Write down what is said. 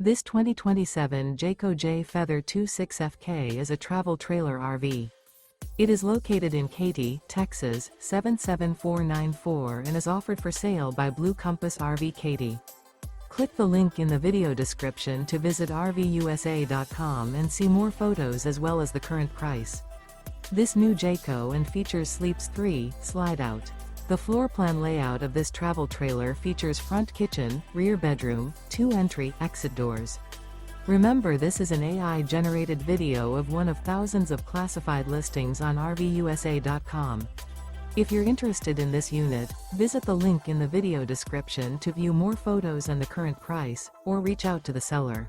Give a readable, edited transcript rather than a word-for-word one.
This 2027 Jayco Jay Feather 26FK is a travel trailer RV. It is located in Katy, Texas, 77494 and is offered for sale by Blue Compass RV Katy. Click the link in the video description to visit RVUSA.com and see more photos as well as the current price. This new Jayco and features Sleeps 3, Slideout. The floor plan layout of this travel trailer features front kitchen, rear bedroom, 2 entry/exit doors. Remember, this is an AI-generated video of one of thousands of classified listings on RVUSA.com. If you're interested in this unit, visit the link in the video description to view more photos and the current price, or reach out to the seller.